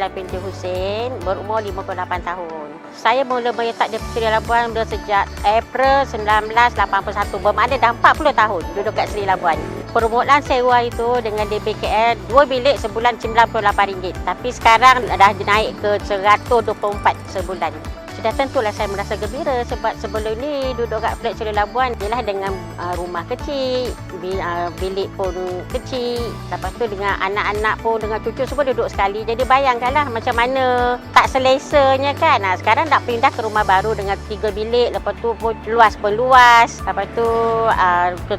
Jalan Binti Hussein, berumur 58 tahun. Saya mula menyertak di Seri Labuan sejak April 1981, bermakna dah 40 tahun duduk kat Seri Labuan. Permulaan sewa itu dengan DBKL 2 bilik sebulan RM98. Tapi sekarang dah naik ke RM124 sebulan. Sudah tentulah saya merasa gembira sebab sebelum ni duduk kat flat Seri Labuan ialah dengan rumah kecil, bilik pun kecil, lepas tu dengan anak-anak pun dengan cucu semua duduk sekali. Jadi bayangkanlah macam mana tak selesanya kan. Sekarang nak pindah ke rumah baru dengan 3 bilik, lepas tu pun luas, lepas tu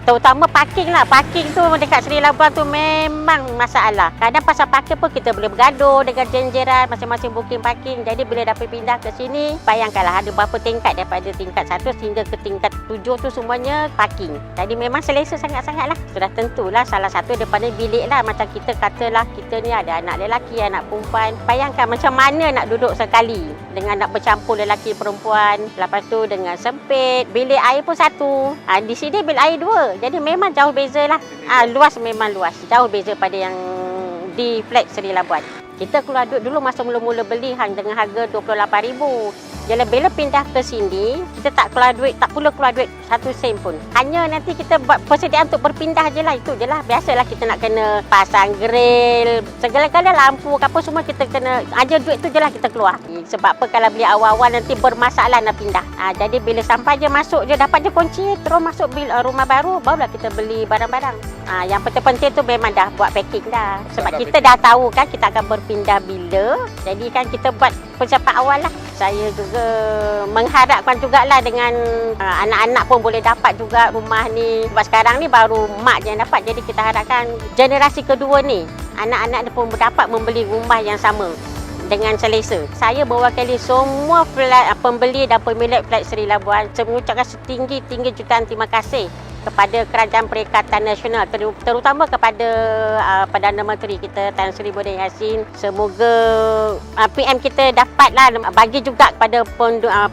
terutama parking lah. Parking tu dekat Seri Labuan tu memang masalah. Kadang pasal parking pun kita boleh bergaduh dengan jenjeran masing-masing booking parking. Jadi bila dapat pindah ke sini, bayangkanlah ada berapa tingkat daripada tingkat 1 hingga ke tingkat 7 tu semuanya parking. Jadi memang selesa sangat-sangat lah. Sudah tentulah salah satu daripada bilik lah. Macam kita katalah kita ni ada anak lelaki, anak perempuan. Bayangkan macam mana nak duduk sekali dengan nak bercampur lelaki perempuan. Lepas tu dengan sempit. Bilik air pun satu. Di sini bilik air 2. Jadi memang jauh beza lah. Luas memang luas. Jauh beza pada yang di flat Seri Labuan. Kita keluar duit dulu masa mula-mula beli dengan harga RM28,000. Jadi bila pindah ke sini, kita tak perlu keluar duit 1 sen pun. Hanya nanti kita buat persediaan untuk berpindah je lah. Itu je lah. Biasalah kita nak kena pasang grill. Segala-gala lampu apa semua kita kena. Aja duit tu je lah kita keluar. Sebab apa kalau beli awal-awal nanti bermasalah nak pindah. Jadi bila sampai je masuk je, dapat je kunci, terus masuk rumah baru, barulah kita beli barang-barang. Yang penting-penting tu memang dah buat packing dah. Sebab kita dah tahu kan kita akan berpindah bila. Jadi kan kita buat persiapan awal lah. Saya juga mengharapkan jugalah dengan anak-anak pun boleh dapat juga rumah ni. Sebab sekarang ni baru mak je yang dapat. Jadi kita harapkan generasi kedua ni, anak-anak pun dapat membeli rumah yang sama dengan selesa. Saya mewakili semua pembeli dan pemilik flat Seri Labuan. Saya mengucapkan setinggi-tinggi jutaan terima kasih kepada Kerajaan Perikatan Nasional, terutama kepada Perdana Menteri kita Tan Sri Muhyiddin Yassin. Semoga PM kita dapatlah bagi juga kepada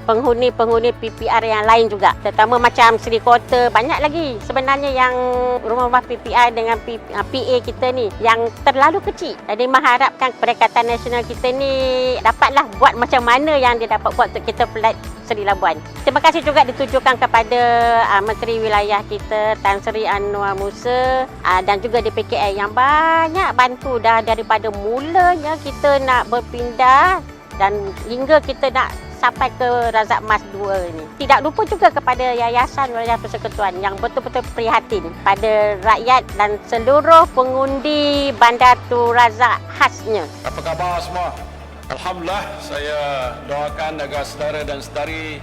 penghuni-penghuni PPR yang lain juga, terutama macam Seri Kota. Banyak lagi sebenarnya yang rumah-rumah PPR dengan PA kita ni yang terlalu kecil. Jadi mengharapkan Perikatan Nasional kita ni dapatlah buat macam mana yang dia dapat buat untuk kita flat Seri Labuan. Terima kasih juga ditujukan kepada Menteri Wilayah kita Tan Sri Anwar Musa dan juga DPKL yang banyak bantu dah daripada mulanya kita nak berpindah dan hingga kita nak sampai ke Razak Mas 2 ni. Tidak lupa juga kepada Yayasan Wilayah Persekutuan yang betul-betul prihatin pada rakyat dan seluruh pengundi Bandar Tun Razak khasnya. Apa khabar semua? Alhamdulillah, saya doakan agar saudara dan saudari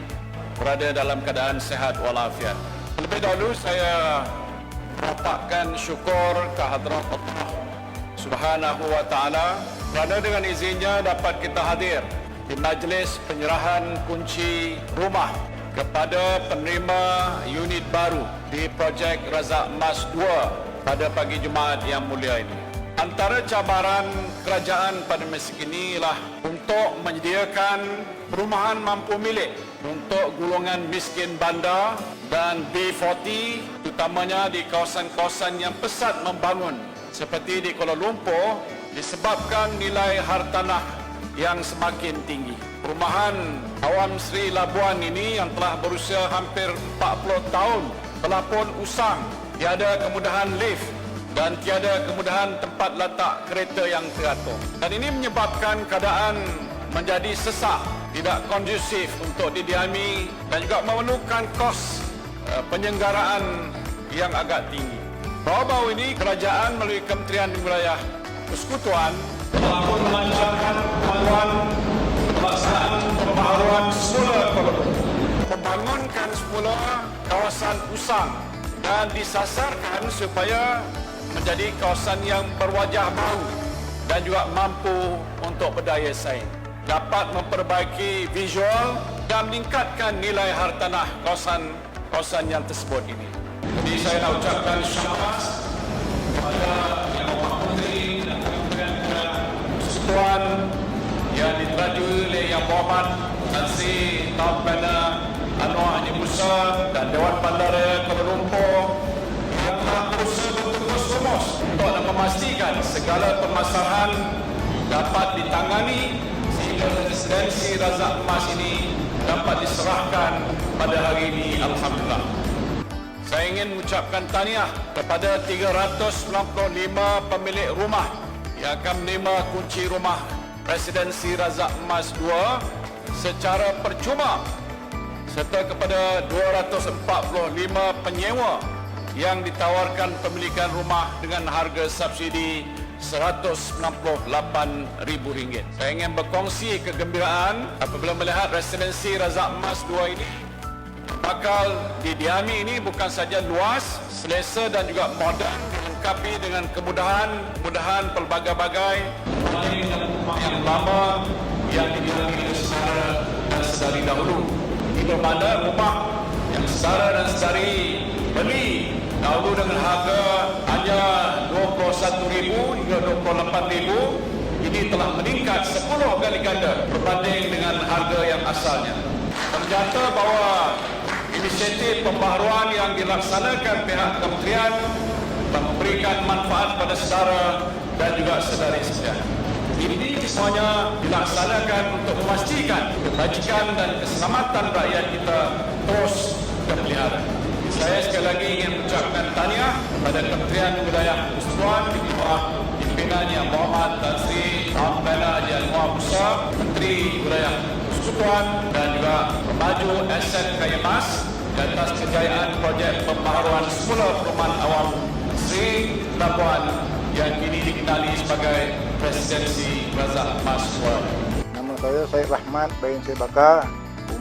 berada dalam keadaan sehat walafiat. Lebih dahulu saya mengapakkan syukur kehadrat Allah Subhanahu wa taala kerana dengan izinnya dapat kita hadir di majlis penyerahan kunci rumah kepada penerima unit baru di projek Razak Mas 2 pada pagi Jumaat yang mulia ini. Antara cabaran kerajaan pada masa kini ialah untuk menyediakan perumahan mampu milik untuk golongan miskin bandar dan B40, terutamanya di kawasan-kawasan yang pesat membangun seperti di Kuala Lumpur disebabkan nilai hartanah yang semakin tinggi. Perumahan Awam Seri Labuan ini yang telah berusia hampir 40 tahun telah pun usang, tiada kemudahan lift dan tiada kemudahan tempat letak kereta yang teratur. Dan ini menyebabkan keadaan menjadi sesak, tidak kondusif untuk didiami dan juga memerlukan kos penyelenggaraan yang agak tinggi. Baru-baru ini kerajaan melalui Kementerian Wilayah Persekutuan telah pun melancarkan kemajuan pelaksanaan pembaharuan semula Kuala Lumpur, membangunkan semula kawasan usang dan disasarkan supaya menjadi kawasan yang berwajah baru dan juga mampu untuk berdaya saing, dapat memperbaiki visual dan meningkatkan nilai hartanah kawasan yang tersebut ini. Jadi saya nak ucapkan syabas kepada Yang Berhormat Menteri dan Kementerian Persekutuan yang diterajui oleh Yang Berhormat Tan Sri Anwar Haji Musa dan Dewan Bandaraya Kuala Lumpur yang telah berusaha betul-betul untuk memastikan segala permasalahan dapat ditangani sehingga residensi Razak Emas ini dapat diserahkan pada hari ini, alhamdulillah. Saya ingin mengucapkan tahniah kepada 395 pemilik rumah yang akan menerima kunci rumah Residensi Razak Emas 2 secara percuma, serta kepada 245 penyewa yang ditawarkan pemilikan rumah dengan harga subsidi RM168,000. Saya ingin berkongsi kegembiraan apabila melihat Residensi Razak Emas 2 ini bakal didiami ini bukan saja luas, selesa dan juga moden, dilengkapi dengan kemudahan pelbagai-bagai berbanding dengan rumah yang lama yang didiami oleh saudara dan saudari dahulu. Ini bermakna rumah yang saudara dan saudari beli dahulu dengan harga hanya RM21,000 hingga RM28,000, ini telah meningkat 10 kali ganda berbanding dengan harga yang asalnya. Ternyata bahawa inisiatif pembaharuan yang dilaksanakan pihak kementerian memberikan manfaat pada saudara dan juga saudari sekalian. Ini semuanya dilaksanakan untuk memastikan kebajikan dan keselamatan rakyat kita terus terpelihara. Saya sekali lagi ingin mengucapkan tahniah kepada Kementerian Wilayah Persekutuan di bawah pimpinan Yang Berhormat Tan Sri Perdana Haji Anwar Musa, Menteri Wilayah Persekutuan, dan juga Pemaju Aset Kaya Emas di atas kejayaan projek pembaharuan semula perumahan awam Sri Labuan yang kini dikenali sebagai Residensi Razak Emas 2. Nama saya Syed Rahmat bin Sebaka.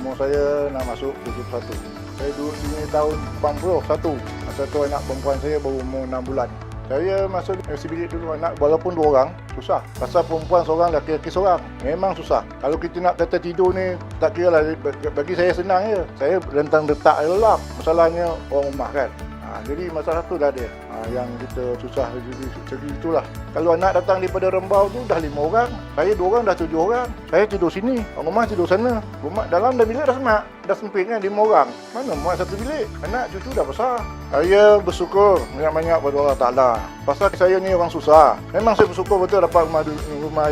Umur saya nak masuk 71. Saya duduk sini tahun 81. Masa tu anak perempuan saya baru umur 6 bulan. Saya masuk isi bilik dulu anak walaupun 2 orang, susah. Pasal perempuan seorang, laki-laki seorang. Memang susah. Kalau kita nak kata tidur ni, tak kira lah. Bagi saya senang je. Saya rentang letak lelap. Masalahnya orang rumah kan. Jadi masalah tu dah ada. Yang kita susah jadi itulah. Kalau anak datang daripada Rembau tu dah 5 orang. Saya 2 orang dah 7 orang. Saya tidur sini, orang rumah tidur sana. Rumah dalam dah bilik dah semak. Dah sempit kan 5 orang. Mana muat satu bilik? Anak cucu dah besar. Saya bersyukur banyak-banyak pada Allah Ta'ala. Pasal saya ni orang susah. Memang saya bersyukur betul dapat rumah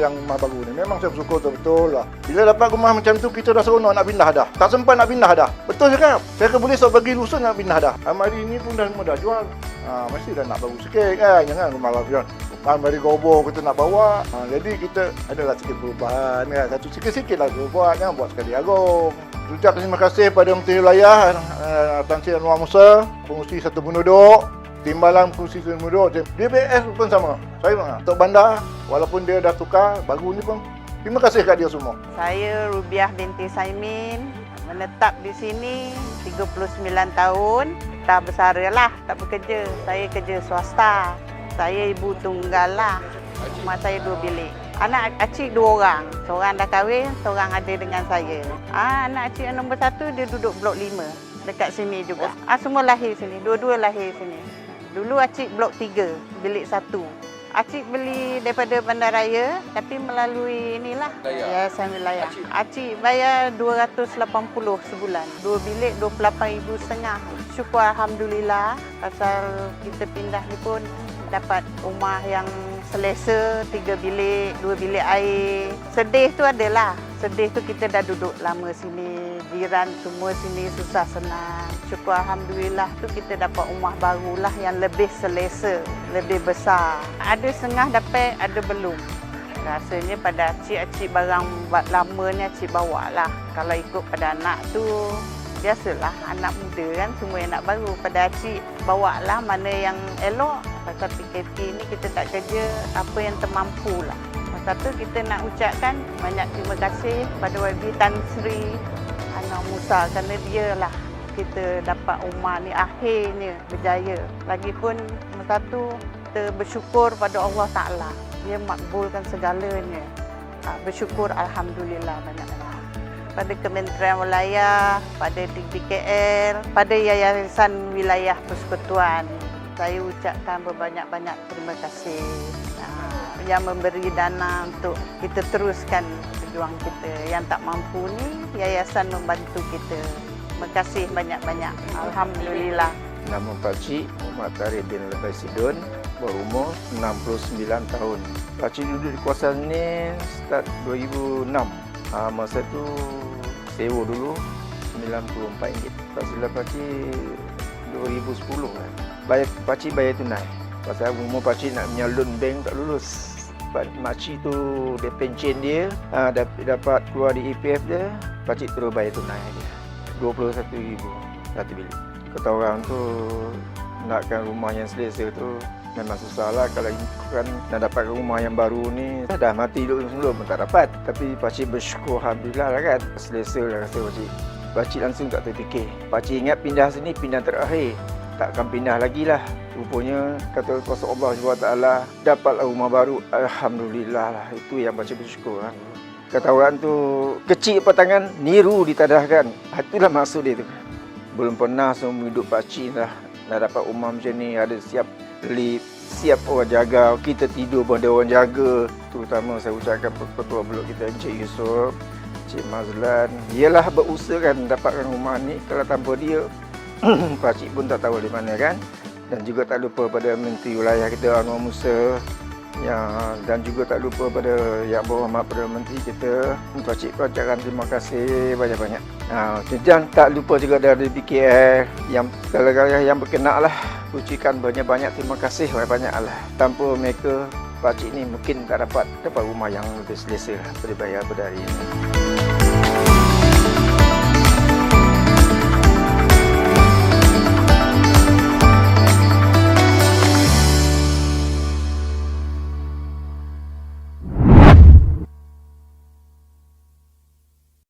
yang rumah baru ni. Memang saya bersyukur betul lah. Bila dapat rumah macam tu, kita dah seronok nak pindah dah. Tak sempat nak pindah dah. Betul cakap. Saya boleh bagi lusun nak pindah dah. Hari ni pun dah semua dah jual. Mesti dah nak baru sikit kan. Jangan rumah lafian. Dari goboh kita nak bawa. Jadi kita adalah sikit perubahan kan. Satu sikit-sikit lah kita buat. Jangan buat sekali agung. Ucap terima kasih pada Menteri Wilayah Tan Sri Anwar Musa, pengurusi satu penduduk, timbalan pengurusi satu penduduk. DBS pun sama. Saya Tok Bandar, walaupun dia dah tukar, baru ni pun terima kasih kat dia semua. Saya Rubiah binti Saimin, menetap di sini 39 tahun. Tak bersara lah, tak bekerja. Saya kerja swasta. Saya ibu tunggal lah. Rumah saya 2 bilik. Anak acik 2 orang. Seorang dah kahwin, seorang ada dengan saya. Anak acik yang nombor 1 dia duduk blok 5. Dekat sini juga. Semua lahir sini. Dua-dua lahir sini. Dulu acik blok 3, bilik 1. Acik beli daripada Bandaraya tapi melalui inilah Yayasan Wilayah. Acik bayar 280 sebulan. 2 bilik 28,500. Syukur alhamdulillah pasal kita pindah ni pun dapat rumah yang selesa, 3 bilik, 2 bilik air. Sedih tu adalah. Sedih tu kita dah duduk lama sini, jiran semua sini susah senang. Syukur alhamdulillah tu kita dapat rumah barulah yang lebih selesa, lebih besar. Ada setengah dapat, ada belum. Rasanya pada acik-acik barang lama ni acik bawa lah. Kalau ikut pada anak tu, biasalah anak muda kan semua yang nak baru. Pada acik bawa lah mana yang elok. Pasal PKP ni kita tak kerja, apa yang termampu lah. Masa tu kita nak ucapkan banyak terima kasih pada YB Tan Sri Anwar Musa kerana dia lah kita dapat rumah ni akhirnya berjaya. Lagipun masa tu kita bersyukur pada Allah Ta'ala. Dia makbulkan segalanya. Bersyukur alhamdulillah banyak-banyak. Pada Kementerian Wilayah, pada DKL, pada Yayasan Wilayah Persekutuan. Saya ucapkan berbanyak-banyak terima kasih yang memberi dana untuk kita teruskan pejuang kita. Yang tak mampu ni, yayasan membantu kita. Terima kasih banyak-banyak. Alhamdulillah. Nama Pak Cik Muhammad Tarikh bin Lebai Sidun. berumur 69 tahun. Pakcik duduk di kawasan ni start 2006. Masa tu sewa dulu RM94. Tak silap pakcik 2010 kan. Pakcik bayar tunai. Pasal umur pakcik nak punya loan bank tak lulus. Makcik tu dia pencen dia, dapat keluar di EPF dia, pakcik terus bayar tunai dia. RM21,000 satu bilik. Kata orang tu nakkan rumah yang selesa tu memang susah lah. Kalau kan nak dapat rumah yang baru ni dah mati dulu sebelum pun tak dapat. Tapi pakcik bersyukur alhamdulillah lah kan. Selesa lah rasa pakcik. Pakcik langsung tak terfikir. Pakcik ingat pindah sini pindah terakhir. Takkan pindah lagi lah. Rupanya kata kuasa Allah SWT dapatlah rumah baru. Alhamdulillah lah. Itu yang pakcik bersyukur lah. Kata orang tu kecil patangan niru ditadahkan. Itulah maksud dia tu. Belum pernah seumur hidup pakcik lah nak dapat rumah macam ni. Ada siap lift, siap orang jaga. Kita tidur pun ada orang jaga. Terutama saya ucapkan ketua blok kita Encik Yusof, Encik Mazlan. Ialah berusaha kan dapatkan rumah ni. Kalau tanpa dia pakcik pun tak tahu di mana kan. Dan juga tak lupa pada Menteri Wilayah kita Anwar Musa, dan juga tak lupa pada Yang Berhormat Perdana Menteri kita Pakcik ucapkan terima kasih banyak-banyak. Dan tak lupa juga dari BKR yang segala-galanya yang berkenaan lah. Ucapkan banyak-banyak terima kasih banyak-banyak lah. Tanpa mereka pakcik ni mungkin tak dapat rumah yang lebih selesa lah daripada hari ini.